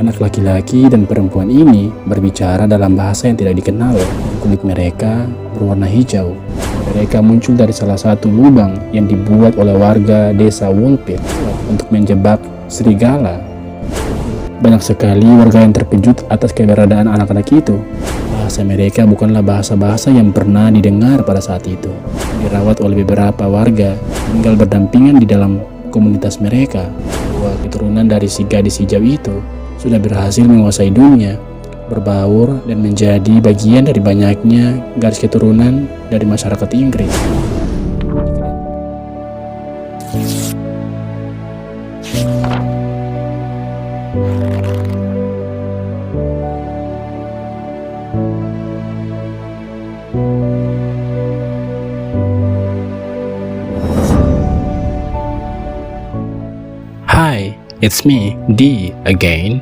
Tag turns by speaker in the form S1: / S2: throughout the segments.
S1: Anak laki-laki dan perempuan ini berbicara dalam bahasa yang tidak dikenal. Kulit mereka berwarna hijau. Mereka muncul dari salah satu lubang yang dibuat oleh warga desa Woolpit untuk menjebak serigala. Banyak sekali warga yang terkejut atas keberadaan anak-anak itu. Bahasa mereka bukanlah bahasa-bahasa yang pernah didengar pada saat itu. Dirawat oleh beberapa warga, tinggal berdampingan di dalam komunitas mereka. Dua keturunan dari si gadis hijau itu sudah berhasil menguasai dunia, berbaur dan menjadi bagian dari banyaknya garis keturunan dari masyarakat Inggris. Hi, it's me, D again.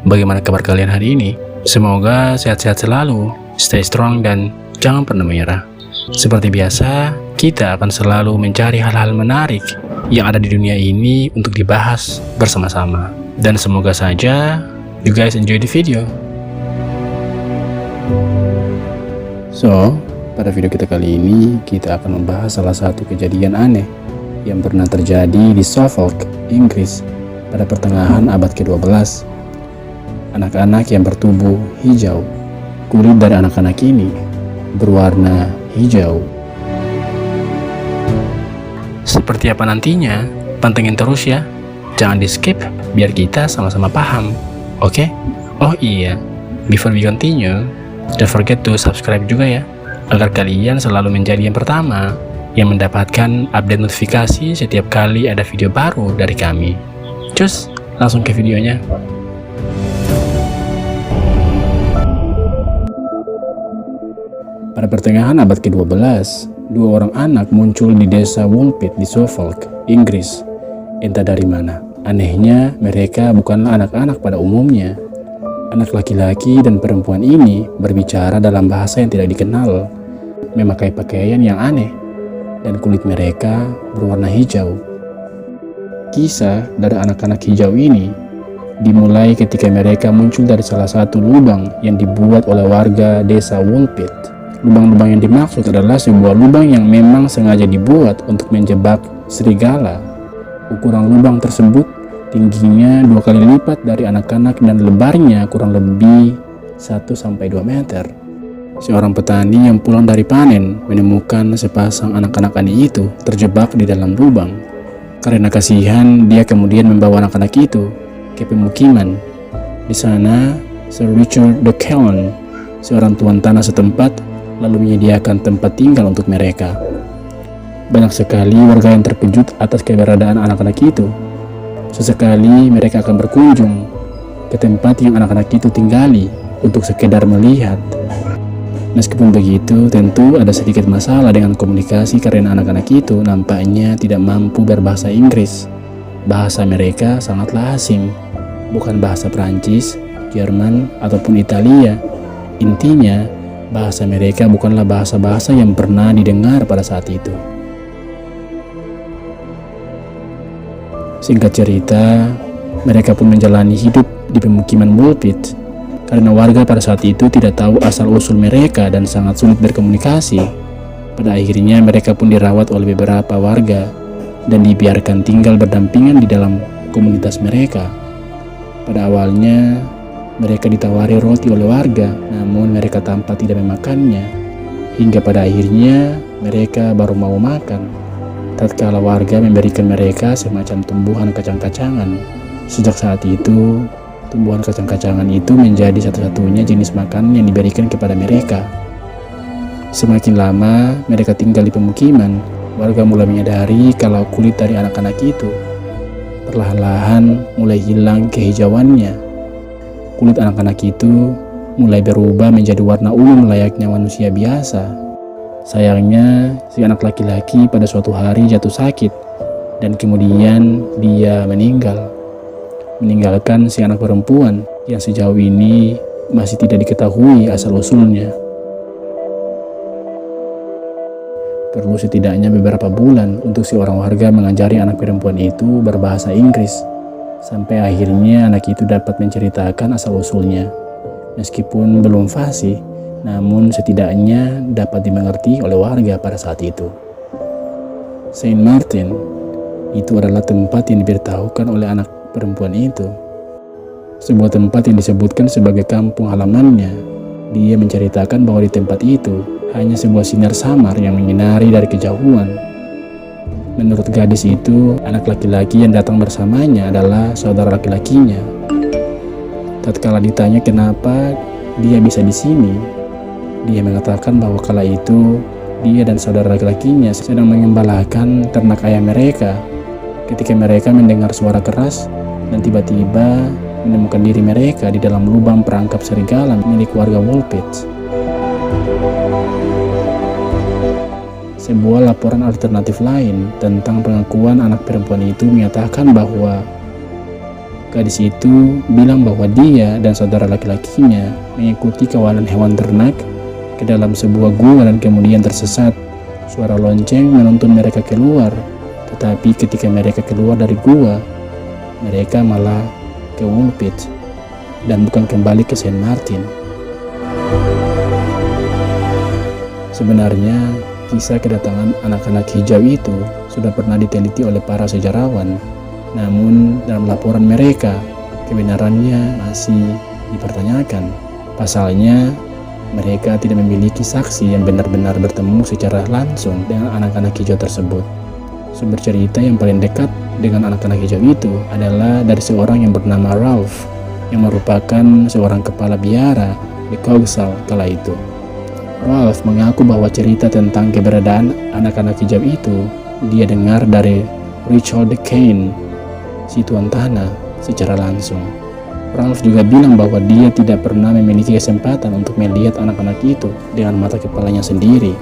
S1: Bagaimana kabar kalian hari ini? Semoga sehat-sehat selalu, stay strong dan jangan pernah menyerah. Seperti biasa, kita akan selalu mencari hal-hal menarik yang ada di dunia ini untuk dibahas bersama-sama. Dan semoga saja you guys enjoy the video. So, pada video kita kali ini, kita akan membahas salah satu kejadian aneh yang pernah terjadi di Suffolk, Inggris pada pertengahan abad ke-12. Anak-anak yang bertubuh hijau. Kulit dari anak-anak ini berwarna hijau. Seperti apa nantinya? Pantengin terus ya. Jangan di skip biar kita sama-sama paham. Oke? Oh iya, before we continue, don't forget to subscribe juga ya, agar kalian selalu menjadi yang pertama yang mendapatkan update notifikasi setiap kali ada video baru dari kami. Cus, langsung ke videonya. Pada pertengahan abad ke-12, dua orang anak muncul di desa Woolpit di Suffolk, Inggris. Entah dari mana. Anehnya, mereka bukanlah anak-anak pada umumnya. Anak laki-laki dan perempuan ini berbicara dalam bahasa yang tidak dikenal, memakai pakaian yang aneh, dan kulit mereka berwarna hijau. Kisah dari anak-anak hijau ini dimulai ketika mereka muncul dari salah satu lubang yang dibuat oleh warga desa Woolpit. Lubang-lubang yang dimaksud adalah sebuah lubang yang memang sengaja dibuat untuk menjebak serigala. Ukuran lubang tersebut tingginya 2 kali lipat dari anak-anak dan lebarnya kurang lebih 1-2 meter. Seorang petani yang pulang dari panen menemukan sepasang anak-anak aneh itu terjebak di dalam lubang. Karena kasihan, dia kemudian membawa anak-anak itu ke pemukiman. Di sana, Sir Richard de Calne, seorang tuan tanah setempat, lalu menyediakan tempat tinggal untuk mereka. Banyak sekali warga yang terkejut atas keberadaan anak-anak itu. Sesekali mereka akan berkunjung ke tempat yang anak-anak itu tinggali untuk sekedar melihat. Meskipun begitu, tentu ada sedikit masalah dengan komunikasi karena anak-anak itu nampaknya tidak mampu berbahasa Inggris. Bahasa mereka sangatlah asing, bukan bahasa Prancis, Jerman, ataupun Italia. Intinya, bahasa mereka bukanlah bahasa-bahasa yang pernah didengar pada saat itu. Singkat cerita, mereka pun menjalani hidup di pemukiman Woolpit. Karena warga pada saat itu tidak tahu asal-usul mereka dan sangat sulit berkomunikasi. Pada akhirnya mereka pun dirawat oleh beberapa warga dan dibiarkan tinggal berdampingan di dalam komunitas mereka. Pada awalnya mereka ditawari roti oleh warga, namun mereka tampak tidak memakannya. Hingga pada akhirnya mereka baru mau makan tatkala warga memberikan mereka semacam tumbuhan kacang-kacangan. Sejak saat itu, tumbuhan kacang-kacangan itu menjadi satu-satunya jenis makanan yang diberikan kepada mereka. Semakin lama mereka tinggal di pemukiman, warga mulai menyadari kalau kulit dari anak-anak itu perlahan-lahan mulai hilang kehijauannya. Kulit anak-anak itu mulai berubah menjadi warna ungu layaknya manusia biasa. Sayangnya, si anak laki-laki pada suatu hari jatuh sakit dan kemudian dia meninggal, meninggalkan si anak perempuan yang sejauh ini masih tidak diketahui asal-usulnya. Perlu setidaknya beberapa bulan untuk si orang warga mengajari anak perempuan itu berbahasa Inggris. Sampai akhirnya anak itu dapat menceritakan asal-usulnya. Meskipun belum fasih, namun setidaknya dapat dimengerti oleh warga pada saat itu. Saint Martin itu adalah tempat yang diberitahukan oleh anak perempuan itu. Sebuah tempat yang disebutkan sebagai kampung halamannya. Dia menceritakan bahwa di tempat itu hanya sebuah sinar samar yang menyinari dari kejauhan. Menurut gadis itu, anak laki-laki yang datang bersamanya adalah saudara laki-lakinya. Tatkala ditanya kenapa dia bisa di sini, dia mengatakan bahwa kala itu dia dan saudara laki-lakinya sedang mengembalakan ternak ayam mereka. Ketika mereka mendengar suara keras dan tiba-tiba menemukan diri mereka di dalam lubang perangkap serigala milik warga Woolpit. Sebuah laporan alternatif lain tentang pengakuan anak perempuan itu menyatakan bahwa gadis itu bilang bahwa dia dan saudara laki-lakinya mengikuti kawanan hewan ternak ke dalam sebuah gua dan kemudian tersesat. Suara lonceng menuntun mereka keluar, tetapi ketika mereka keluar dari gua, mereka malah ke Woolpit dan bukan kembali ke Saint Martin. Sebenarnya, kisah kedatangan anak-anak hijau itu sudah pernah diteliti oleh para sejarawan. Namun, dalam laporan mereka, kebenarannya masih dipertanyakan. Pasalnya, mereka tidak memiliki saksi yang benar-benar bertemu secara langsung dengan anak-anak hijau tersebut. Sumber cerita yang paling dekat dengan anak-anak hijau itu adalah dari seorang yang bernama Ralph, yang merupakan seorang kepala biara di Coggeshall kala itu. Ralph mengaku bahwa cerita tentang keberadaan anak-anak hijau itu dia dengar dari Richard Kane, si tuan tanah, secara langsung. Ralph juga bilang bahwa dia tidak pernah memiliki kesempatan untuk melihat anak-anak itu dengan mata kepalanya sendiri.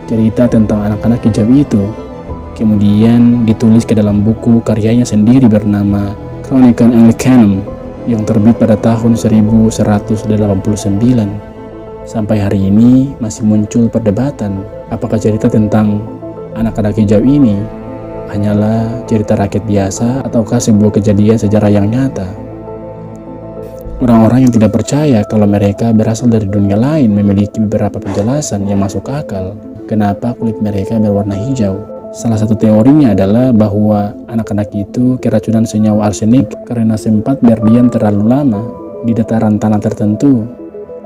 S1: Cerita tentang anak-anak hijau itu kemudian ditulis ke dalam buku karyanya sendiri bernama Chronicle Anglicanum yang terbit pada tahun 1189. Sampai hari ini masih muncul perdebatan apakah cerita tentang anak-anak hijau ini hanyalah cerita rakyat biasa ataukah sebuah kejadian sejarah yang nyata. Orang-orang yang tidak percaya kalau mereka berasal dari dunia lain memiliki beberapa penjelasan yang masuk akal kenapa kulit mereka berwarna hijau. Salah satu teorinya adalah bahwa anak-anak itu keracunan senyawa arsenik karena sempat berdiam terlalu lama di dataran tanah tertentu.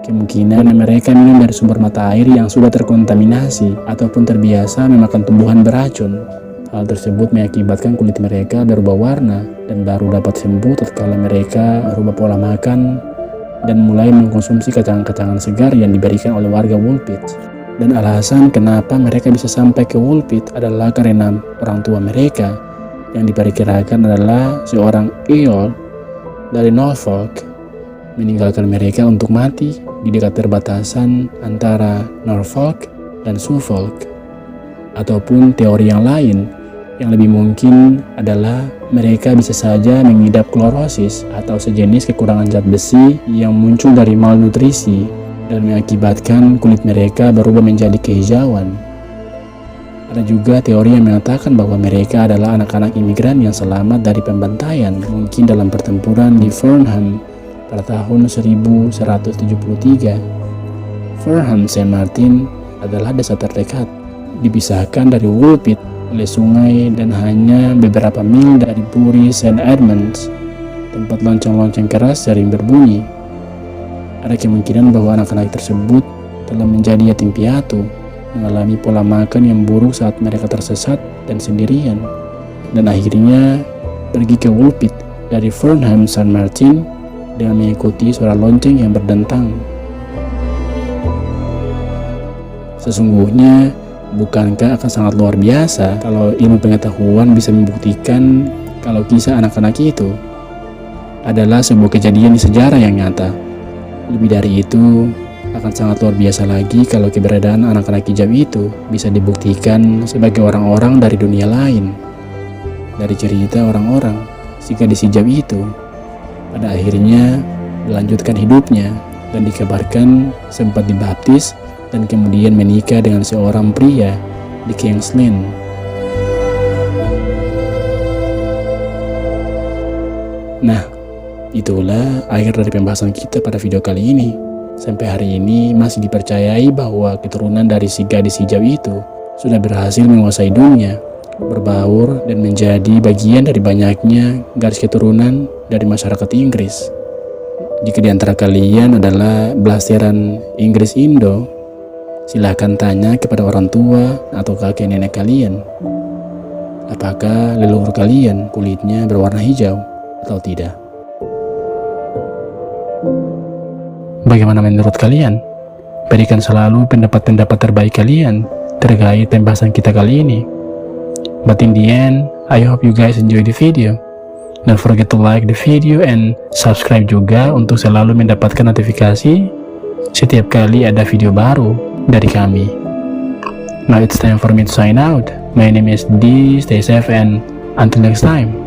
S1: Kemungkinan mereka minum dari sumber mata air yang sudah terkontaminasi ataupun terbiasa memakan tumbuhan beracun. Hal tersebut mengakibatkan kulit mereka berubah warna dan baru dapat sembuh tatkala mereka merubah pola makan dan mulai mengkonsumsi kacang-kacangan segar yang diberikan oleh warga Woolpit. Dan alasan kenapa mereka bisa sampai ke Woolpit adalah karena orang tua mereka yang diperkirakan adalah seorang Earl dari Norfolk meninggalkan mereka untuk mati di dekat perbatasan antara Norfolk dan Suffolk. Ataupun teori yang lain yang lebih mungkin adalah mereka bisa saja mengidap klorosis atau sejenis kekurangan zat besi yang muncul dari malnutrisi dan mengakibatkan kulit mereka berubah menjadi kehijauan. Ada juga teori yang mengatakan bahwa mereka adalah anak-anak imigran yang selamat dari pembantaian, mungkin dalam pertempuran di Farnham pada tahun 1173. Farnham Saint Martin adalah desa terdekat, dipisahkan dari Woolpit oleh sungai dan hanya beberapa mil dari Bury St. Edmunds, tempat lonceng-lonceng keras sering berbunyi. Ada kemungkinan bahwa anak-anak tersebut telah menjadi yatim piatu, mengalami pola makan yang buruk saat mereka tersesat dan sendirian, dan akhirnya pergi ke Woolpit dari Farnham St. Martin dengan mengikuti suara lonceng yang berdentang. Sesungguhnya, bukankah akan sangat luar biasa kalau ilmu pengetahuan bisa membuktikan kalau kisah anak-anak itu adalah sebuah kejadian di sejarah yang nyata? Lebih dari itu, akan sangat luar biasa lagi kalau keberadaan anak-anak hijau itu bisa dibuktikan sebagai orang-orang dari dunia lain. Dari cerita orang-orang, si gadis hijau itu pada akhirnya melanjutkan hidupnya dan dikabarkan sempat dibaptis dan kemudian menikah dengan seorang pria di King's Lynn. Nah, itulah akhir dari pembahasan kita pada video kali ini. Sampai hari ini masih dipercayai bahwa keturunan dari si gadis hijau itu sudah berhasil menguasai dunia, berbaur dan menjadi bagian dari banyaknya garis keturunan dari masyarakat Inggris. Jika di antara kalian adalah blasteran Inggris Indo, silahkan tanya kepada orang tua atau kakek nenek kalian, apakah leluhur kalian kulitnya berwarna hijau atau tidak. Bagaimana menurut kalian? Berikan selalu pendapat-pendapat terbaik kalian terkait pembahasan kita kali ini. But in the end, I hope you guys enjoy the video. Don't forget to like the video and subscribe juga untuk selalu mendapatkan notifikasi setiap kali ada video baru dari kami. Now it's time for me to sign out. My name is D. Stay safe and until next time.